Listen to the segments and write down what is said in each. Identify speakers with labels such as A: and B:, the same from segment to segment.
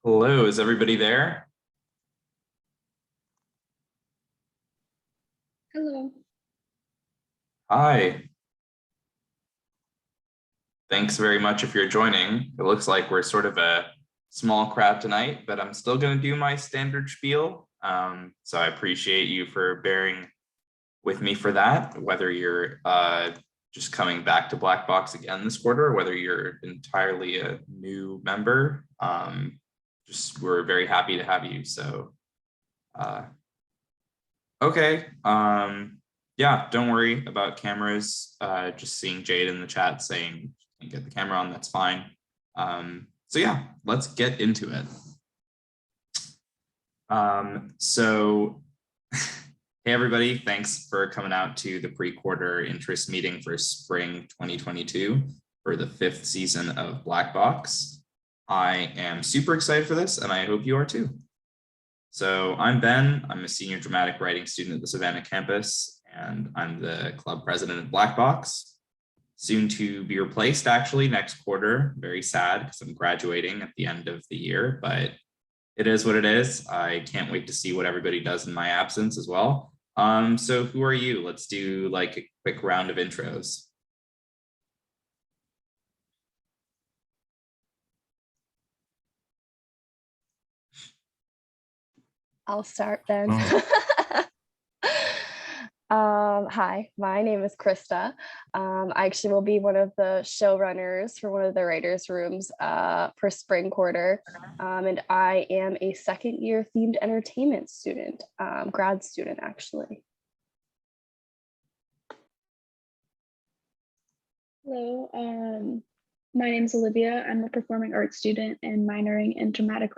A: Hello, is everybody there?
B: Hello.
A: Hi. Thanks very much if you're joining. It looks like we're sort of a small crowd tonight, but I'm still going to do my standard spiel. So I appreciate you for bearing with me for that, whether you're just coming back to Black Box again this quarter, or whether you're entirely a new member. Just we're very happy to have you. So okay. Yeah, don't worry about cameras. Just seeing Jade in the chat saying can't get the camera on, that's fine. So yeah, let's get into it. So hey everybody, thanks for coming out to the pre-quarter interest meeting for spring 2022 for the 5th season of Black Box. I am super excited for this and I hope you are too. So I'm Ben, I'm a senior dramatic writing student at the Savannah campus, and I'm the club president of Black Box. Soon to be replaced actually next quarter. Very sad because I'm graduating at the end of the year, but it is what it is. I can't wait to see what everybody does in my absence as well. So who are you? Let's do like a quick round of intros.
B: I'll start then. Hi, my name is Krista. I actually will be one of the showrunners for one of the writers' rooms for spring quarter. And I am a second year themed entertainment student, grad student actually.
C: Hello, my name is Olivia. I'm a performing arts student and minoring in dramatic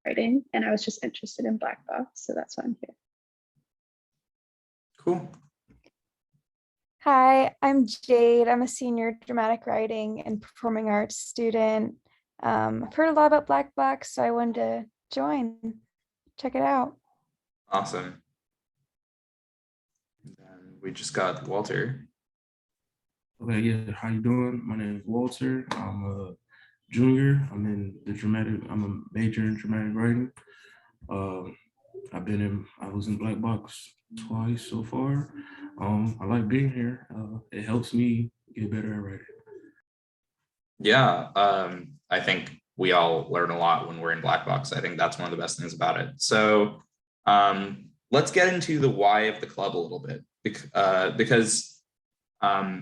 C: writing, and I was just interested in Black Box, so that's why I'm here.
A: Cool.
D: Hi, I'm Jade. I'm a senior dramatic writing and performing arts student. I've heard a lot about Black Box, so I wanted to join. Check it out.
A: Awesome. And then we just got Walter.
E: Okay, yeah, how you doing? My name is Walter. I'm a junior. I'm a major in dramatic writing. I was in Black Box twice so far. I like being here. It helps me get better at writing.
A: Yeah, I think we all learn a lot when we're in Black Box. I think that's one of the best things about it. So let's get into the why of the club a little bit, because I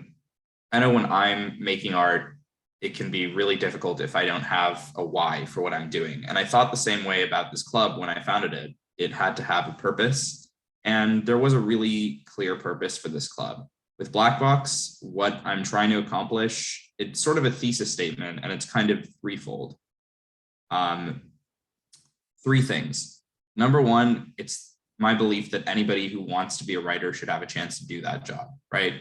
A: know when I'm making art, it can be really difficult if I don't have a why for what I'm doing. And I thought the same way about this club when I founded it. It had to have a purpose. And there was a really clear purpose for this club. With Black Box, what I'm trying to accomplish, it's sort of a thesis statement, and it's kind of threefold. Three things. Number one, it's my belief that anybody who wants to be a writer should have a chance to do that job, right?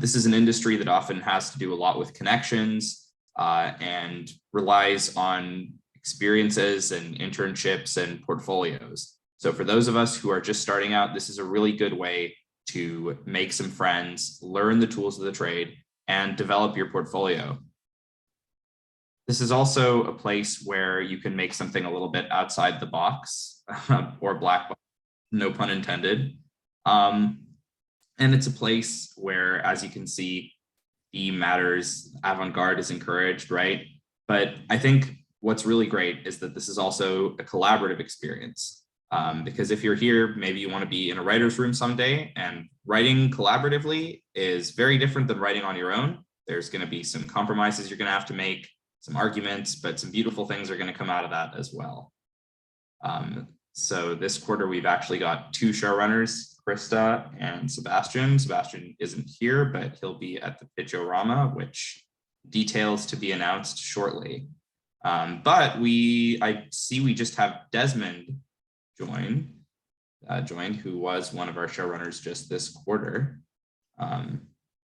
A: This is an industry that often has to do a lot with connections and relies on experiences and internships and portfolios. So for those of us who are just starting out, this is a really good way to make some friends, learn the tools of the trade, and develop your portfolio. This is also a place where you can make something a little bit outside the box or black box, no pun intended. And it's a place where, as you can see, theme matters, avant-garde is encouraged, right? But I think what's really great is that this is also a collaborative experience. Because if you're here, maybe you want to be in a writer's room someday, and writing collaboratively is very different than writing on your own. There's going to be some compromises you're going to have to make, some arguments, but some beautiful things are going to come out of that as well. So this quarter, we've actually got two showrunners, Krista and Sebastian. Sebastian isn't here, but he'll be at the Pitch-O-Rama, which details to be announced shortly. But I see we just have Desmond joined, who was one of our showrunners just this quarter.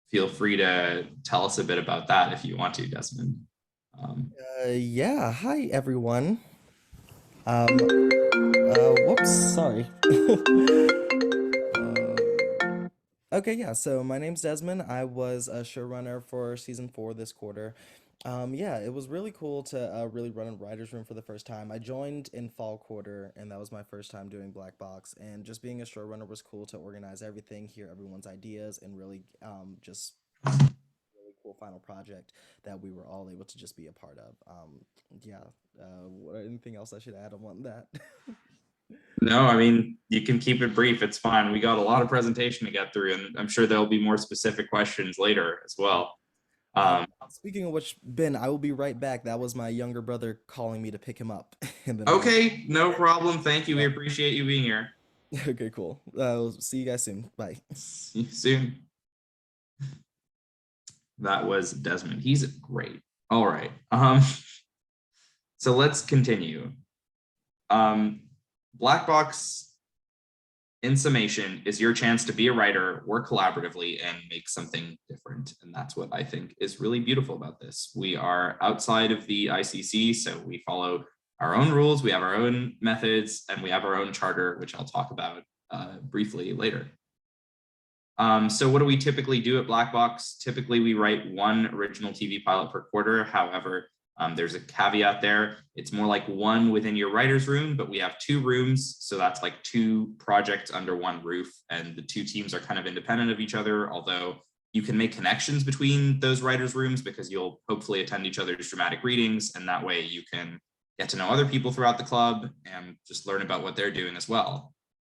A: Feel free to tell us a bit about that if you want to, Desmond.
F: Yeah, hi everyone. Whoops, sorry. Okay, yeah, so my name's Desmond. I was a showrunner for season 4 this quarter. Yeah, it was really cool to really run a writer's room for the first time. I joined in fall quarter, and that was my first time doing Black Box. And just being a showrunner was cool to organize everything, hear everyone's ideas, and really just really cool final project that we were all able to just be a part of. Yeah. Anything else I should add on that?
A: No, I mean, you can keep it brief. It's fine. We got a lot of presentation to get through, and I'm sure there'll be more specific questions later as well.
F: Speaking of which, Ben, I will be right back. That was my younger brother calling me to pick him up. And then
A: Okay, no problem. Thank you. We appreciate you being here.
F: Okay, cool. See you guys soon. Bye.
A: See you soon. That was Desmond. He's great. All right. So let's continue. Black Box, in summation, is your chance to be a writer, work collaboratively, and make something different. And that's what I think is really beautiful about this. We are outside of the ICC, so we follow our own rules, we have our own methods, and we have our own charter, which I'll talk about briefly later. So what do we typically do at Black Box? Typically, we write one original TV pilot per quarter. However, there's a caveat there. It's more like one within your writer's room, but we have two rooms. So that's like two projects under one roof. And the two teams are kind of independent of each other, although you can make connections between those writer's rooms because you'll hopefully attend each other's dramatic readings. And that way you can get to know other people throughout the club and just learn about what they're doing as well.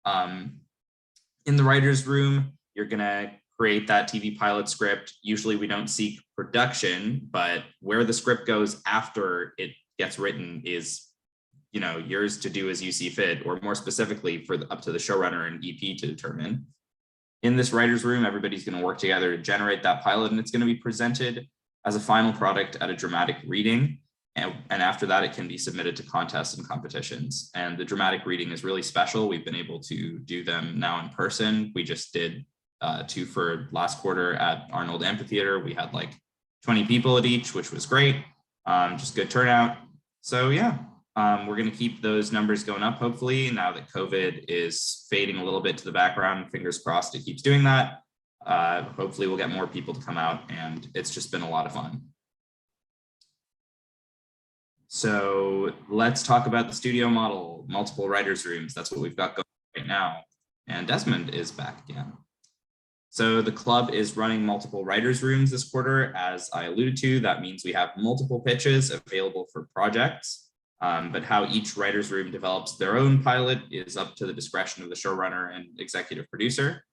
A: In the writer's room, you're going to create that TV pilot script. Usually we don't seek production, but where the script goes after it gets written is, yours to do as you see fit, or more specifically up to the showrunner and EP to determine. In this writer's room, everybody's going to work together to generate that pilot, and it's going to be presented as a final product at a dramatic reading. And after that, it can be submitted to contests and competitions. And the dramatic reading is really special. We've been able to do them now in person. We just did two for last quarter at Arnold Amphitheater. We had like 20 people at each, which was great. Just good turnout. So yeah, we're going to keep those numbers going up, hopefully, now that COVID is fading a little bit to the background. Fingers crossed it keeps doing that. Hopefully we'll get more people to come out, and it's just been a lot of fun. So let's talk about the studio model, multiple writers' rooms. That's what we've got going right now. And Desmond is back again. So the club is running multiple writers' rooms this quarter. As I alluded to, that means we have multiple pitches available for projects, but how each writer's room develops their own pilot is up to the discretion of the showrunner and executive producer.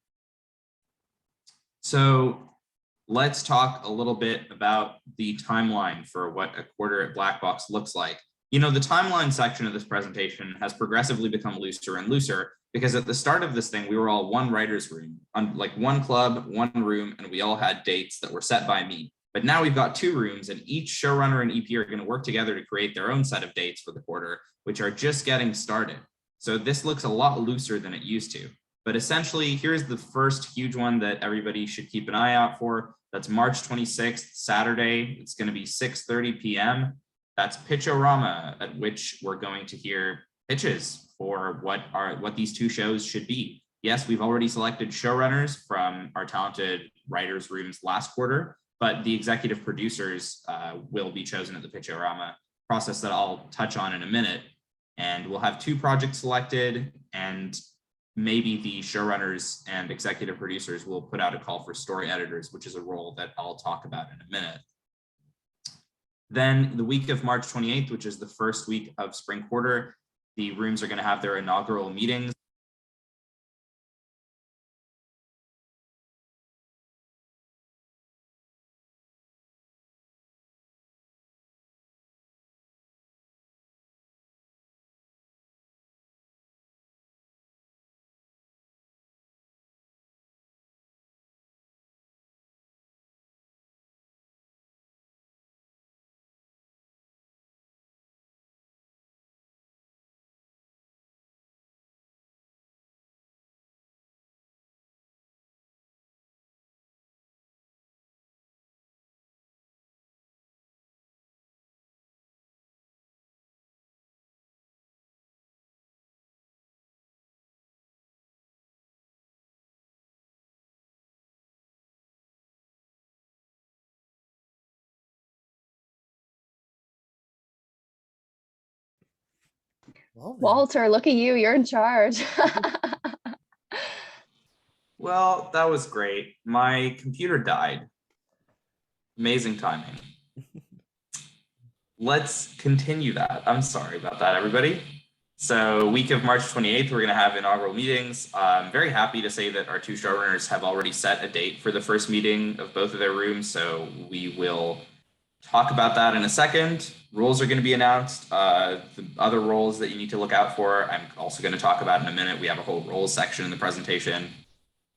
A: So let's talk a little bit about the timeline for what a quarter at Black Box looks like. The timeline section of this presentation has progressively become looser and looser because at the start of this thing, we were all one writer's room, like one club, one room, and we all had dates that were set by me. But now we've got two rooms, and each showrunner and EP are going to work together to create their own set of dates for the quarter, which are just getting started. So this looks a lot looser than it used to. But essentially, here's the first huge one that everybody should keep an eye out for. That's March 26th, Saturday. It's going to be 6:30 p.m. That's Pitchorama, at which we're going to hear pitches for what these two shows should be. Yes, we've already selected showrunners from our talented writers' rooms last quarter, but the executive producers will be chosen at the Pitchorama process that I'll touch on in a minute. And we'll have two projects selected, and maybe the showrunners and executive producers will put out a call for story editors, which is a role that I'll talk about in a minute. Then the week of March 28th, which is the first week of spring quarter, the rooms are going to have their inaugural meetings.
F: Well, then.
B: Walter, look at you. You're in charge.
A: Well, that was great. My computer died. Amazing timing. Let's continue that. I'm sorry about that, everybody. So week of March 28th, we're going to have inaugural meetings. I'm very happy to say that our two showrunners have already set a date for the first meeting of both of their rooms. So we will talk about that in a second. Roles are going to be announced. The other roles that you need to look out for, I'm also going to talk about in a minute. We have a whole roles section in the presentation.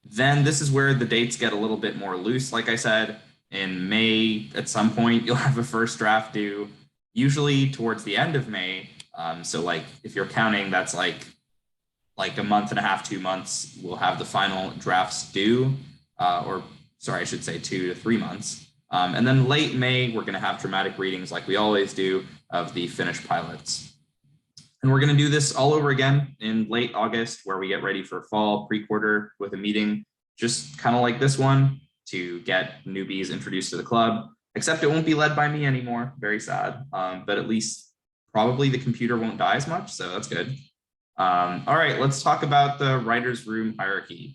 A: Then this is where the dates get a little bit more loose. Like I said, in May, at some point, you'll have a first draft due, usually towards the end of May. So like if you're counting, that's like a month and a half, 2 months, we'll have the final drafts due, or sorry, I should say 2 to 3 months. And then late May, we're going to have dramatic readings like we always do of the finished pilots. And we're going to do this all over again in late August, where we get ready for fall pre-quarter with a meeting, just kind of like this one, to get newbies introduced to the club, except it won't be led by me anymore. Very sad, but at least probably the computer won't die as much, so that's good. All right, let's talk about the writer's room hierarchy,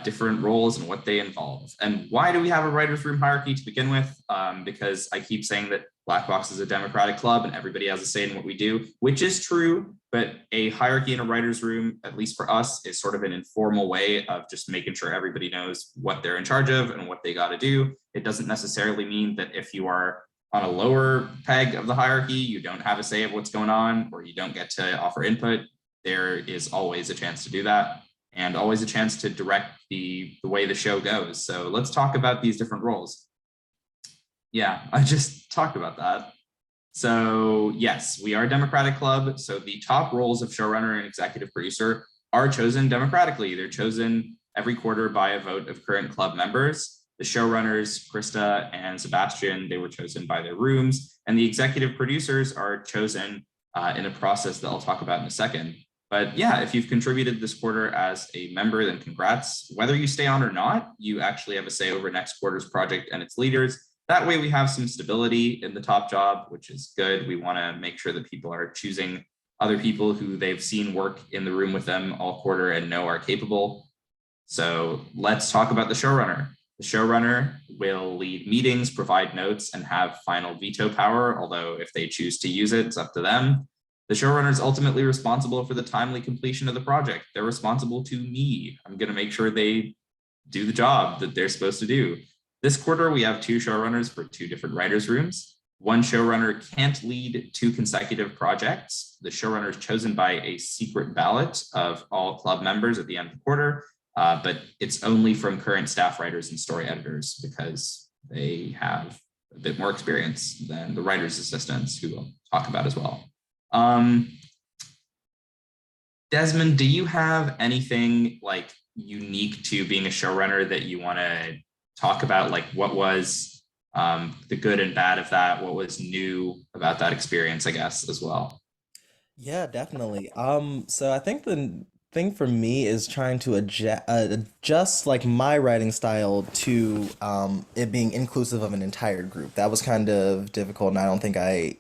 A: different roles and what they involve. And why do we have a writer's room hierarchy to begin with? Because I keep saying that Black Box is a democratic club and everybody has a say in what we do, which is true, but a hierarchy in a writer's room, at least for us, is sort of an informal way of just making sure everybody knows what they're in charge of and what they got to do. It doesn't necessarily mean that if you are on a lower peg of the hierarchy, you don't have a say of what's going on, or you don't get to offer input. There is always a chance to do that, and always a chance to direct the way the show goes. So let's talk about these different roles. Yeah, I just talked about that. So yes, we are a democratic club. So the top roles of showrunner and executive producer are chosen democratically. They're chosen every quarter by a vote of current club members. The showrunners, Krista and Sebastian, they were chosen by their rooms, and the executive producers are chosen in a process that I'll talk about in a second. But yeah, if you've contributed this quarter as a member, then congrats. Whether you stay on or not, you actually have a say over next quarter's project and its leaders. That way we have some stability in the top job, which is good. We want to make sure that people are choosing other people who they've seen work in the room with them all quarter and know are capable. So let's talk about the showrunner. The showrunner will lead meetings, provide notes, and have final veto power, although if they choose to use it, it's up to them. The showrunner is ultimately responsible for the timely completion of the project. They're responsible to me. I'm going to make sure they do the job that they're supposed to do. This quarter, we have 2 showrunners for 2 different writers' rooms. One showrunner can't lead 2 consecutive projects. The showrunner is chosen by a secret ballot of all club members at the end of the quarter, but it's only from current staff writers and story editors because they have a bit more experience than the writer's assistants, who we'll talk about as well. Desmond, do you have anything like unique to being a showrunner that you want to talk about? Like what was the good and bad of that? What was new about that experience, I guess, as well?
F: Yeah, definitely. So I think the thing for me is trying to adjust like my writing style to it being inclusive of an entire group. That was kind of difficult, and I don't think I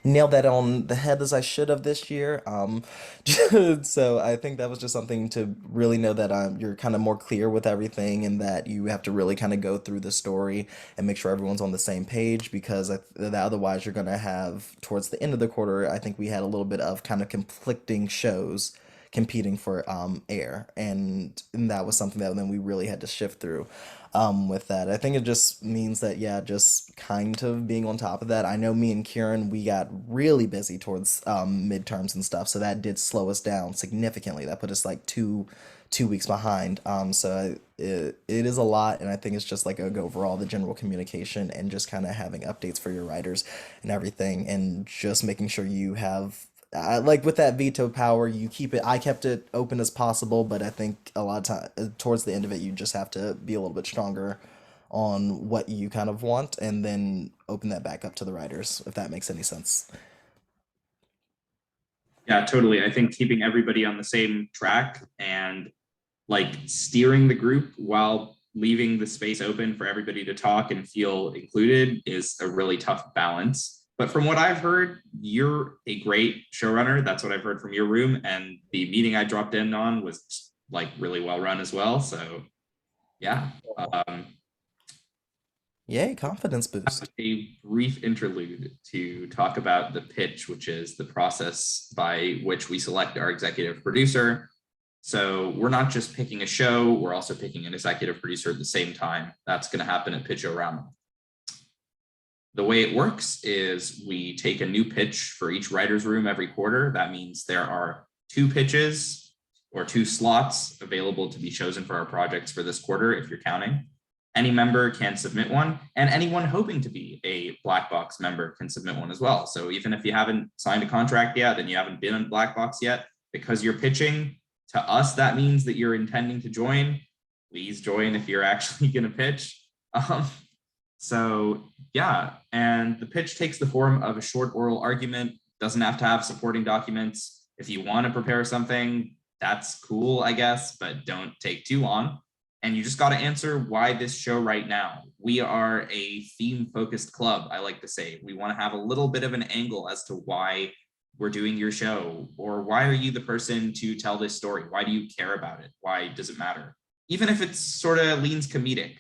F: nailed that on the head as I should have this year. So I think that was just something to really know that you're kind of more clear with everything, and that you have to really kind of go through the story and make sure everyone's on the same page, because otherwise you're going to have, towards the end of the quarter, I think we had a little bit of kind of conflicting shows competing for air, and that was something that then we really had to shift through with that. I think it just means that, yeah, just kind of being on top of that. I know me and Kieran, we got really busy towards midterms and stuff, so that did slow us down significantly. That put us like two weeks behind. It is a lot, and I think it's just like overall the general communication and just kind of having updates for your writers and everything, and just making sure you have like with that veto power, you keep it. I kept it open as possible, but I think a lot of time towards the end of it, you just have to be a little bit stronger on what you kind of want, and then open that back up to the writers, if that makes any sense.
A: Yeah, totally. I think keeping everybody on the same track and like steering the group while leaving the space open for everybody to talk and feel included is a really tough balance. But from what I've heard, you're a great showrunner. That's what I've heard from your room. And the meeting I dropped in on was like really well run as well. So yeah.
F: Yay, confidence boost.
A: A brief interlude to talk about the pitch, which is the process by which we select our executive producer. So we're not just picking a show, we're also picking an executive producer at the same time. That's going to happen at Pitch-O-Rama. The way it works is we take a new pitch for each writer's room every quarter. That means there are 2 pitches or 2 slots available to be chosen for our projects for this quarter, if you're counting. Any member can submit one, and anyone hoping to be a Black Box member can submit one as well. So even if you haven't signed a contract yet and you haven't been in Black Box yet, because you're pitching to us, that means that you're intending to join. Please join if you're actually going to pitch. So yeah, and the pitch takes the form of a short oral argument, doesn't have to have supporting documents. If you want to prepare something, that's cool, I guess, but don't take too long. And you just got to answer why this show right now. We are a theme-focused club, I like to say. We want to have a little bit of an angle as to why we're doing your show, or why are you the person to tell this story? Why do you care about it? Why does it matter? Even if it's sort of leans comedic,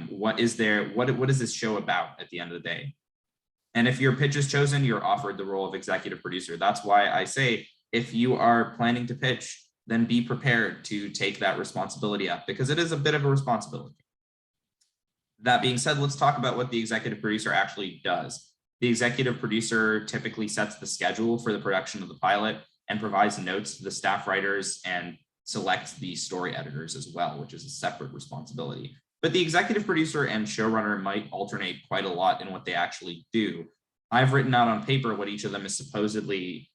A: what is this show about at the end of the day? And if your pitch is chosen, you're offered the role of executive producer. That's why I say, if you are planning to pitch, then be prepared to take that responsibility up, because it is a bit of a responsibility. That being said, let's talk about what the executive producer actually does. The executive producer typically sets the schedule for the production of the pilot and provides notes to the staff writers and selects the story editors as well, which is a separate responsibility. But the executive producer and showrunner might alternate quite a lot in what they actually do. I've written out on paper what each of them is supposedly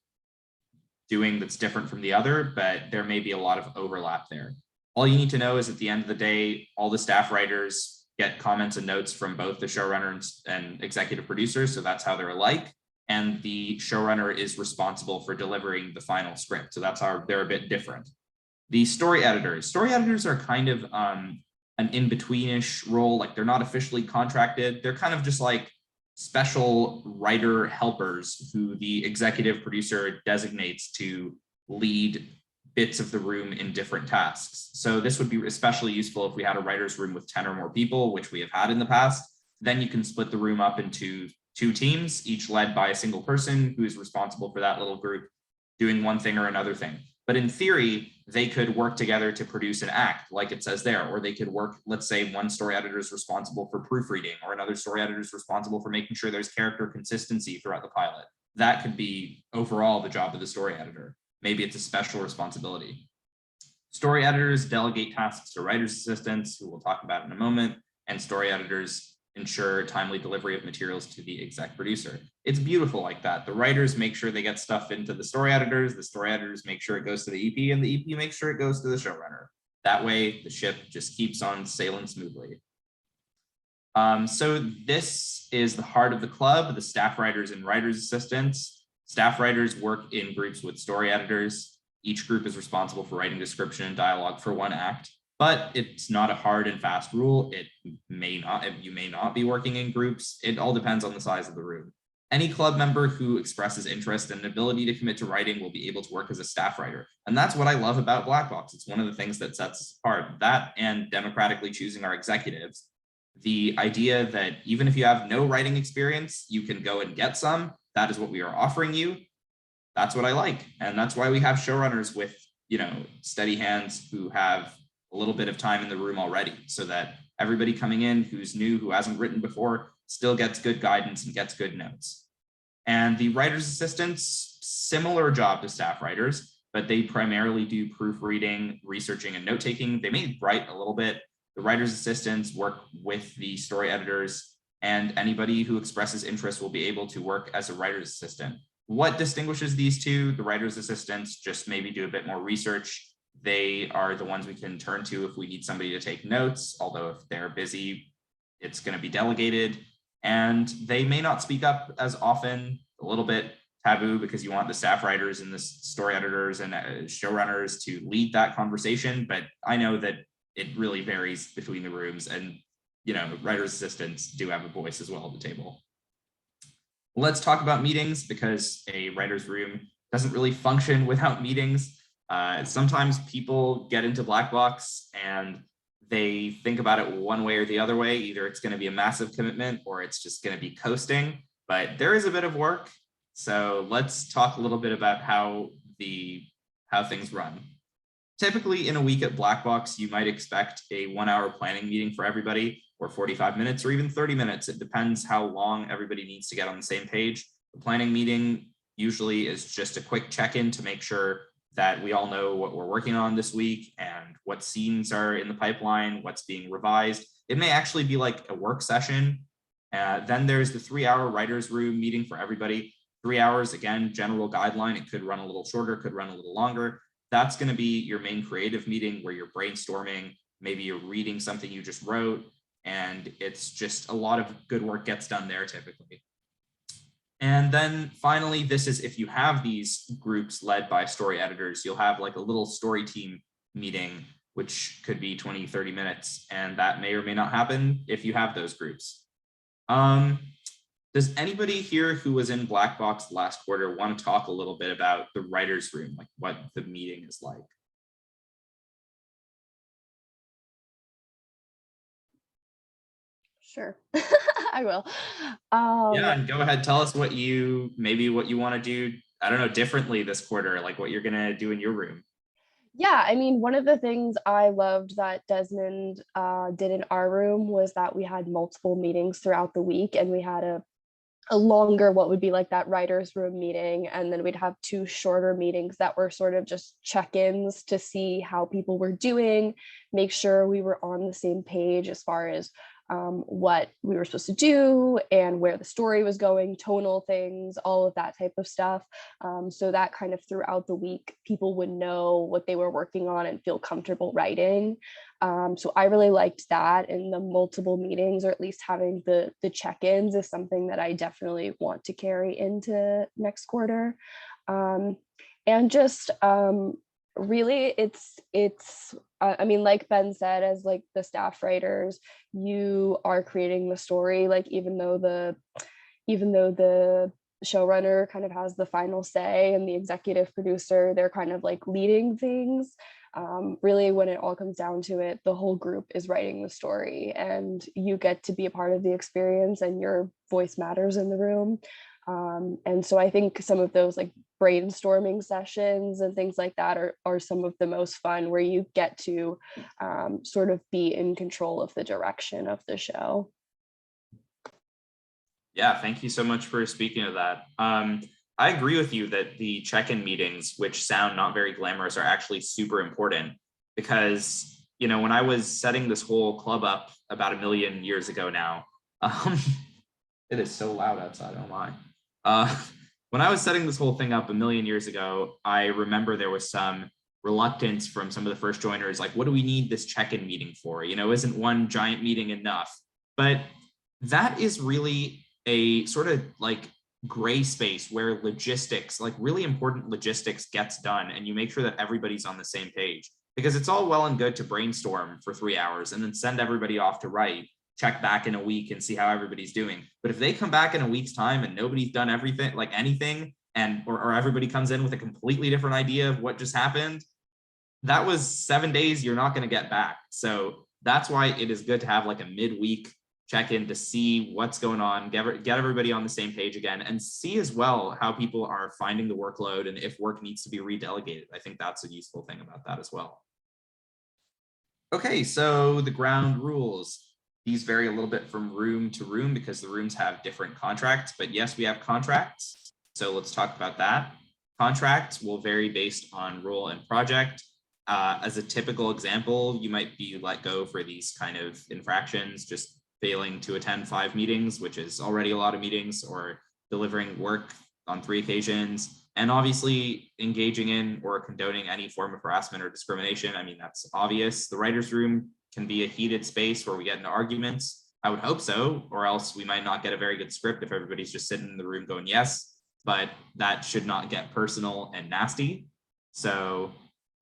A: doing that's different from the other, but there may be a lot of overlap there. All you need to know is at the end of the day, all the staff writers get comments and notes from both the showrunner and executive producers, so that's how they're alike. And the showrunner is responsible for delivering the final script, so that's how they're a bit different. The story editors are kind of an in-betweenish role, like they're not officially contracted. They're kind of just like special writer helpers who the executive producer designates to lead bits of the room in different tasks. So this would be especially useful if we had a writer's room with 10 or more people, which we have had in the past. Then you can split the room up into 2 teams, each led by a single person who is responsible for that little group doing one thing or another thing. But in theory, they could work together to produce an act, like it says there, or they could work, let's say one story editor is responsible for proofreading, or another story editor is responsible for making sure there's character consistency throughout the pilot. That could be overall the job of the story editor. Maybe it's a special responsibility. Story editors delegate tasks to writer's assistants, who we'll talk about in a moment, and story editors ensure timely delivery of materials to the exec producer. It's beautiful like that. The writers make sure they get stuff into the story editors make sure it goes to the EP, and the EP makes sure it goes to the showrunner. That way the ship just keeps on sailing smoothly. So this is the heart of the club, the staff writers and writers assistants. Staff writers work in groups with story editors. Each group is responsible for writing description and dialogue for one act, but it's not a hard and fast rule. You may not be working in groups. It all depends on the size of the room. Any club member who expresses interest and an ability to commit to writing will be able to work as a staff writer. And that's what I love about Black Box. It's one of the things that sets us apart. That and democratically choosing our executives. The idea that even if you have no writing experience, you can go and get some. That is what we are offering you. That's what I like. And that's why we have showrunners with, steady hands who have a little bit of time in the room already, so that everybody coming in who's new, who hasn't written before, still gets good guidance and gets good notes. And the writer's assistants, similar job to staff writers, but they primarily do proofreading, researching, and note-taking. They may write a little bit. The writer's assistants work with the story editors, and anybody who expresses interest will be able to work as a writer's assistant. What distinguishes these two? The writer's assistants just maybe do a bit more research. They are the ones we can turn to if we need somebody to take notes, although if they're busy, it's going to be delegated. And they may not speak up as often, a little bit taboo, because you want the staff writers and the story editors and showrunners to lead that conversation. But I know that it really varies between the rooms, and writers' assistants do have a voice as well at the table. Let's talk about meetings, because a writer's room doesn't really function without meetings. Sometimes people get into Blackbox and they think about it one way or the other way. Either it's going to be a massive commitment or it's just going to be coasting, but there is a bit of work. So let's talk a little bit about how things run. Typically in a week at Blackbox, you might expect a 1 hour planning meeting for everybody, or 45 minutes, or even 30 minutes. It depends how long everybody needs to get on the same page. The planning meeting usually is just a quick check-in to make sure that we all know what we're working on this week and what scenes are in the pipeline, what's being revised. It may actually be like a work session. Then there's the 3 hour writer's room meeting for everybody. 3 hours, again, general guideline. It could run a little shorter, could run a little longer. That's going to be your main creative meeting where you're brainstorming. Maybe you're reading something you just wrote, and it's just a lot of good work gets done there typically. And then finally, this is if you have these groups led by story editors, you'll have like a little story team meeting, which could be 20, 30 minutes. And that may or may not happen if you have those groups. Does anybody here who was in Blackbox last quarter want to talk a little bit about the writer's room, like what the meeting is like?
B: Sure, I will.
A: Yeah, and go ahead, tell us what you want to do, I don't know, differently this quarter, like what you're gonna do in your room.
B: Yeah, I mean, one of the things I loved that Desmond did in our room was that we had multiple meetings throughout the week, and we had a longer, what would be like that writer's room meeting, and then we'd have 2 shorter meetings that were sort of just check-ins to see how people were doing, make sure we were on the same page as far as what we were supposed to do and where the story was going, tonal things, all of that type of stuff. So that kind of throughout the week, people would know what they were working on and feel comfortable writing. So I really liked that, in the multiple meetings, or at least having the check-ins, is something that I definitely want to carry into next quarter. And just really it's I mean, like Ben said, as like the staff writers, you are creating the story, like even though the showrunner kind of has the final say and the executive producer, they're kind of like leading things. Really, when it all comes down to it, the whole group is writing the story, and you get to be a part of the experience, and your voice matters in the room. And so I think some of those like brainstorming sessions and things like that are some of the most fun, where you get to sort of be in control of the direction of the show.
A: Yeah, thank you so much for speaking of that. I agree with you that the check-in meetings, which sound not very glamorous, are actually super important, because, you know, when I was setting this whole club up about 1 million years ago now, it is so loud outside, oh my. When I was setting this whole thing up 1 million years ago, I remember there was some reluctance from some of the first joiners, like, what do we need this check-in meeting for? You know, isn't one giant meeting enough? But that is really a sort of like gray space where logistics, like really important logistics, gets done, and you make sure that everybody's on the same page. Because it's all well and good to brainstorm for 3 hours and then send everybody off to write, check back in a week and see how everybody's doing. But if they come back in a week's time and nobody's done everything, like anything, and or everybody comes in with a completely different idea of what just happened, that was 7 days you're not going to get back. So that's why it is good to have like a midweek check-in to see what's going on, get everybody on the same page again, and see as well how people are finding the workload and if work needs to be redelegated. I think that's a useful thing about that as well. Okay, so the ground rules. These vary a little bit from room to room because the rooms have different contracts, but yes, we have contracts. So let's talk about that. Contracts will vary based on role and project. As a typical example, you might be let go for these kind of infractions, just failing to attend 5 meetings, which is already a lot of meetings, or delivering work on 3 occasions, and obviously engaging in or condoning any form of harassment or discrimination. I mean, that's obvious. The writer's room can be a heated space where we get into arguments. I would hope so, or else we might not get a very good script if everybody's just sitting in the room going yes, but that should not get personal and nasty. So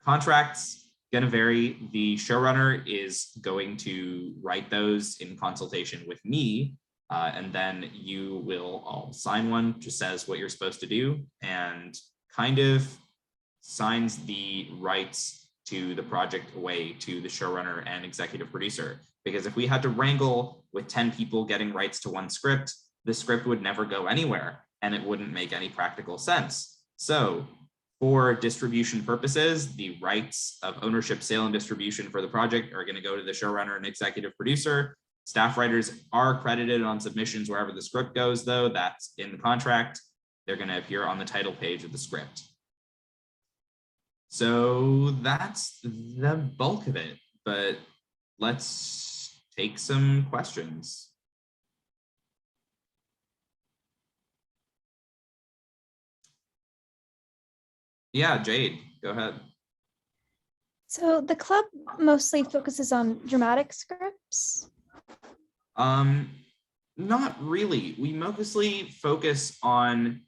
A: contracts going to vary. The showrunner is going to write those in consultation with me, And then you will all sign one, just says what you're supposed to do and kind of signs the rights to the project away to the showrunner and executive producer. Because if we had to wrangle with 10 people getting rights to one script, the script would never go anywhere and it wouldn't make any practical sense. So for distribution purposes, the rights of ownership, sale, and distribution for the project are going to go to the showrunner and executive producer. Staff writers are credited on submissions wherever the script goes, though. That's in the contract. They're going to appear on the title page of the script. So that's the bulk of it, but let's take some questions. Yeah, Jade, go ahead.
D: So the club mostly focuses on dramatic scripts.
A: Not really. We mostly focus on,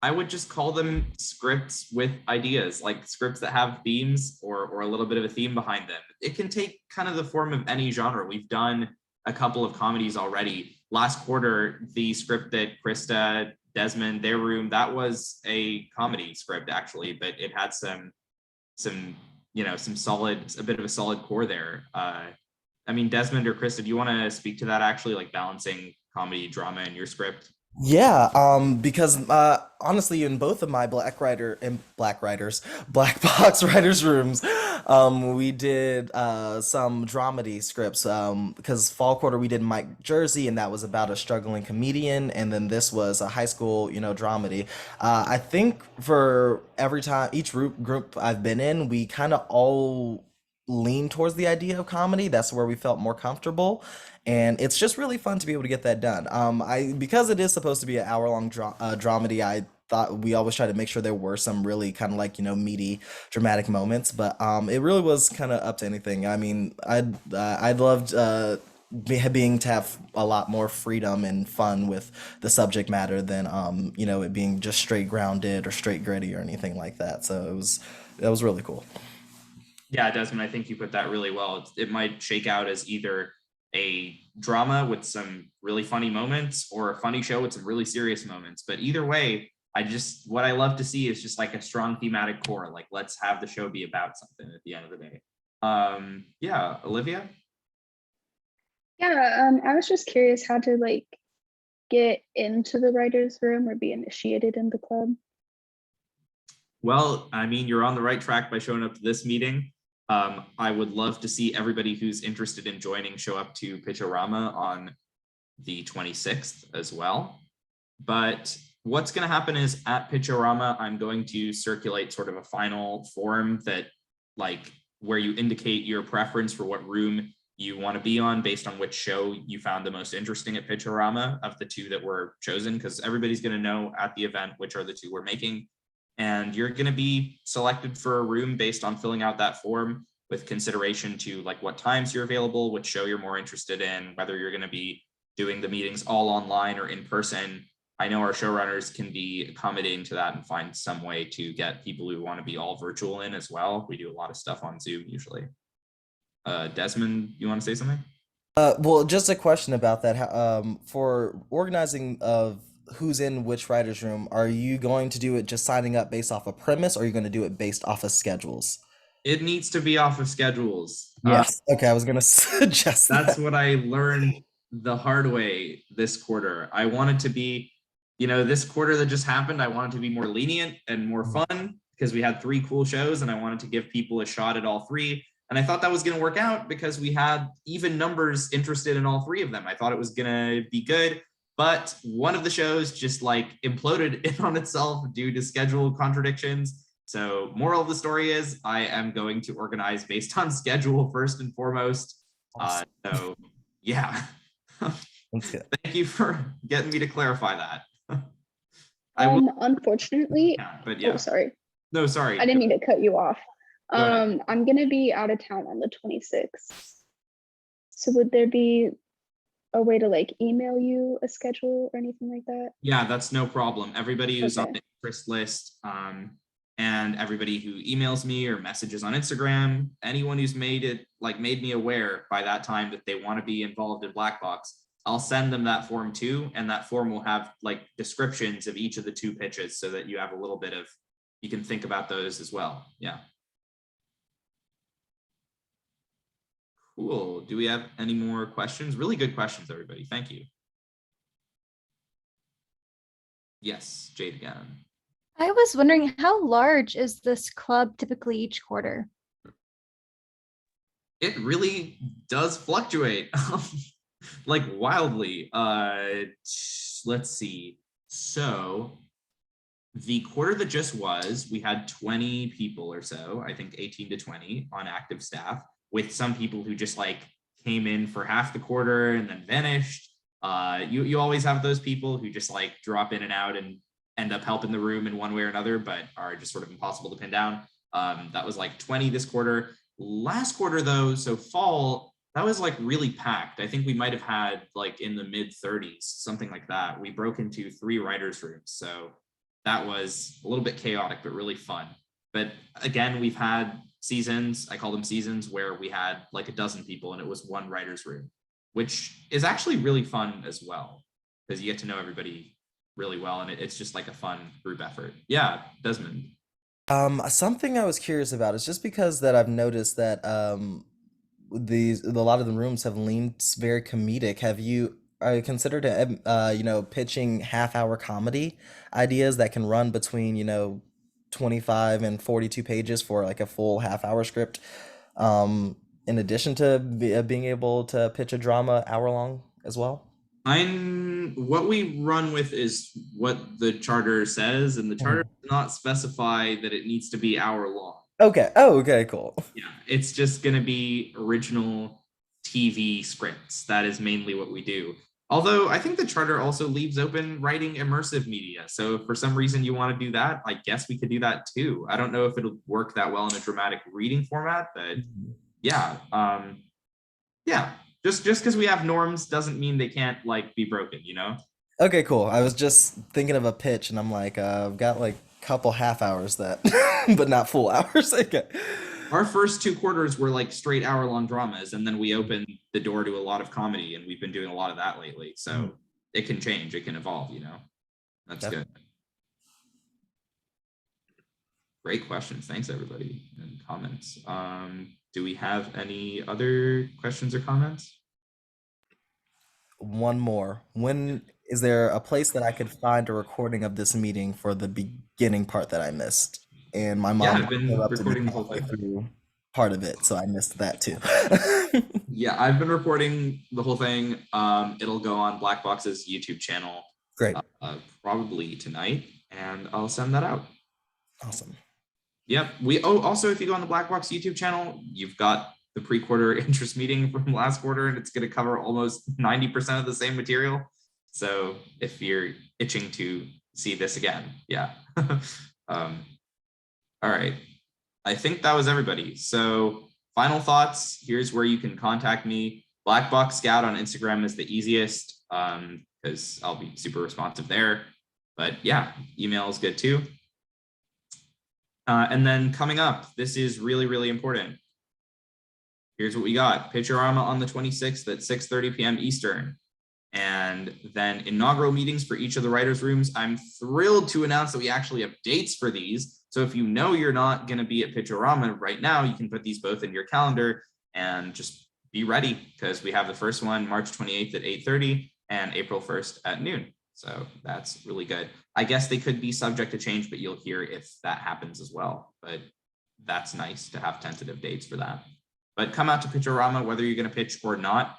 A: I would just call them scripts with ideas, like scripts that have themes or a little bit of a theme behind them. It can take kind of the form of any genre. We've done a couple of comedies already. Last quarter, the script that Krista, Desmond, their room, that was a comedy script actually, but it had some solid, a bit of a solid core there. I mean, Desmond or Krista, do you want to speak to that actually, like balancing comedy, drama in your script?
F: Yeah, because honestly, in both of my black box writers rooms, we did some dramedy scripts. Because fall quarter we did Mike Jersey, and that was about a struggling comedian, and then this was a high school, dramedy. I think for every time each group I've been in, we kind of all lean towards the idea of comedy. That's where we felt more comfortable, and it's just really fun to be able to get that done. Because it is supposed to be an hour-long dramedy, I thought we always try to make sure there were some really kind of like meaty dramatic moments, but it really was kind of up to anything. I mean, I'd loved being to have a lot more freedom and fun with the subject matter than it being just straight grounded or straight gritty or anything like that. So that was really cool.
A: Yeah, Desmond, I think you put that really well. It might shake out as either a drama with some really funny moments or a funny show with some really serious moments. But either way, what I love to see is just like a strong thematic core. Like, let's have the show be about something at the end of the day. Yeah, Olivia?
C: Yeah, I was just curious how to like get into the writer's room or be initiated in the club.
A: Well, I mean, you're on the right track by showing up to this meeting. I would love to see everybody who's interested in joining show up to Pitchorama on the 26th as well. But what's going to happen is at Pitchorama, I'm going to circulate sort of a final form that where you indicate your preference for what room you want to be on based on which show you found the most interesting at Pitchorama of the two that were chosen, because everybody's going to know at the event which are the two we're making. And you're going to be selected for a room based on filling out that form with consideration to like what times you're available, which show you're more interested in, whether you're going to be doing the meetings all online or in person. I know our showrunners can be accommodating to that and find some way to get people who want to be all virtual in as well. We do a lot of stuff on Zoom usually. Desmond, you want to say something?
F: Well, just a question about that. For organizing of who's in which writer's room, are you going to do it just signing up based off a premise, or are you going to do it based off of schedules?
A: It needs to be off of schedules.
F: Yes. Okay, I was going to suggest
A: that's
F: that.
A: what I learned the hard way this quarter. I wanted to be, this quarter that just happened, I wanted to be more lenient and more fun because we had 3 cool shows and I wanted to give people a shot at all 3. And I thought that was going to work out because we had even numbers interested in all 3 of them. I thought it was going to be good. But one of the shows just imploded in on itself due to schedule contradictions. So moral of the story is I am going to organize based on schedule first and foremost.
F: Awesome.
A: So yeah.
F: That's good.
A: Thank you for getting me to clarify that.
C: Unfortunately,
A: but yeah.
C: Oh, sorry.
A: No, sorry.
C: I didn't mean to cut you off.
A: I'm
C: going to be out of town on the 26th. So would there be a way to email you a schedule or anything like that?
A: Yeah, that's no problem. Everybody who's on the interest list, and everybody who emails me or messages on Instagram, anyone who's made me aware by that time that they want to be involved in Black Box, I'll send them that form too, and that form will have like descriptions of each of the 2 pitches so that you have a little bit of, you can think about those as well. Yeah. Cool. Do we have any more questions? Really good questions, everybody. Thank you. Yes, Jade again.
D: I was wondering, how large is this club typically each quarter?
A: It really does fluctuate like wildly. Let's see. So the quarter that just was, we had 20 people or so, I think 18 to 20 on active staff, with some people who just like came in for half the quarter and then vanished. You always have those people who just like drop in and out and end up helping the room in one way or another, but are just sort of impossible to pin down. That was like 20 this quarter. Last quarter though, so fall, that was like really packed. I think we might have had like in the mid 30s, something like that. We broke into 3 writers' rooms. So that was a little bit chaotic, but really fun. But again, we've had seasons, I call them seasons, where we had like a dozen people and it was 1 writer's room, which is actually really fun as well, because you get to know everybody really well and it's just like a fun group effort. Yeah, Desmond.
F: Something I was curious about is just because that I've noticed that a lot of the rooms have leaned very comedic. Have you considered pitching half-hour comedy ideas that can run between 25 and 42 pages for like a full half-hour script, in addition to being able to pitch a drama hour long as well?
A: What we run with is what the charter says, and the charter does not specify that it needs to be hour long.
F: Okay. Oh, okay, cool.
A: Yeah, it's just going to be original TV scripts. That is mainly what we do. Although I think the charter also leaves open writing immersive media. So if for some reason you want to do that, I guess we could do that too. I don't know if it'll work that well in a dramatic reading format, but yeah. Yeah. Just because we have norms doesn't mean they can't like be broken,
F: Okay, cool. I was just thinking of a pitch and I'm like, I've got like a couple half hours that, but not full hours. Okay.
A: Our first 2 quarters were like straight hour-long dramas, and then we opened the door to a lot of comedy, and we've been doing a lot of that lately. So it can change, it can evolve, That's good. Great questions. Thanks, everybody, and comments. Do we have any other questions or comments?
F: One more. When is there a place that I could find a recording of this meeting for the beginning part that I missed? And my mom
A: I've been recording the whole thing
F: through part of it, so I missed that too.
A: Yeah, I've been recording the whole thing. It'll go on Black Box's YouTube channel.
F: Great.
A: Probably tonight, and I'll send that out.
F: Awesome.
A: Yep. Also, if you go on the Black Box YouTube channel, you've got the pre-quarter interest meeting from last quarter, and it's going to cover almost 90% of the same material. So if you're itching to see this again, yeah. All right. I think that was everybody. So final thoughts, here's where you can contact me. Black Box SCAD on Instagram is the easiest, because I'll be super responsive there. But yeah, email is good too. And then coming up, this is really, really important. Here's what we got. Pitchorama on the 26th at 6:30 p.m. Eastern. And then inaugural meetings for each of the writers' rooms. I'm thrilled to announce that we actually have dates for these. So if you know you're not going to be at Pitchorama right now, you can put these both in your calendar and just be ready, because we have the first one March 28th at 8:30 and April 1st at noon. So that's really good. I guess they could be subject to change, but you'll hear if that happens as well. But that's nice to have tentative dates for that. But come out to Pitchorama, whether you're going to pitch or not.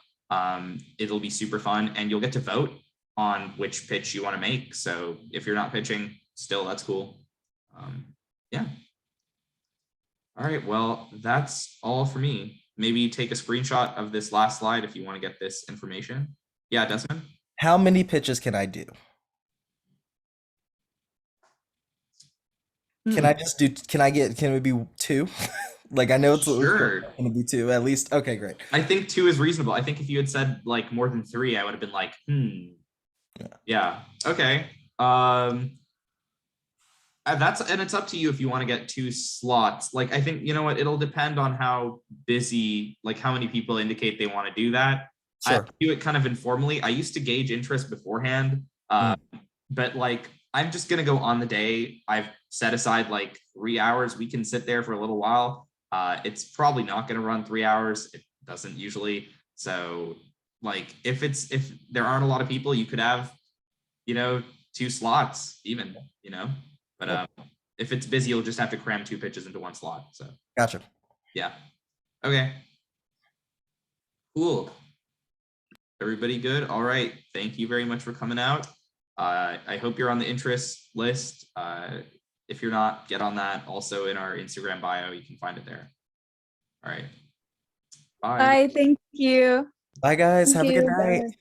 A: It'll be super fun, and you'll get to vote on which pitch you want to make. So if you're not pitching, still, that's cool. Yeah. All right, well, that's all for me. Maybe take a screenshot of this last slide if you want to get this information. Yeah, Desmond?
F: How many pitches can I do? Can I just do, can it be 2? Like, I know it's
A: sure.
F: Going to be 2 at least. Okay, great.
A: I think 2 is reasonable. I think if you had said like more than 3, I would have been like, Yeah. Okay. And it's up to you if you want to get 2 slots. Like, I think, you know what, it'll depend on how busy, like how many people indicate they want to do that.
F: Sure.
A: do it kind of informally. I used to gauge interest beforehand, but like I'm just gonna go on the day. I've set aside like 3 hours. We can sit there for a little while. It's probably not gonna run 3 hours. It doesn't usually. So like if there aren't a lot of people, you could have, 2 slots even, but if it's busy, you'll just have to cram 2 pitches into 1 slot. So
F: Gotcha.
A: yeah. Okay. Cool. Everybody good? All right. Thank you very much for coming out. I hope you're on the interest list. If you're not, get on that. Also in our Instagram bio, you can find it there. All right. Bye.
D: Bye. Thank you.
F: Bye, guys.
C: Thank
F: Have a good
C: you.
F: night.
C: Bye.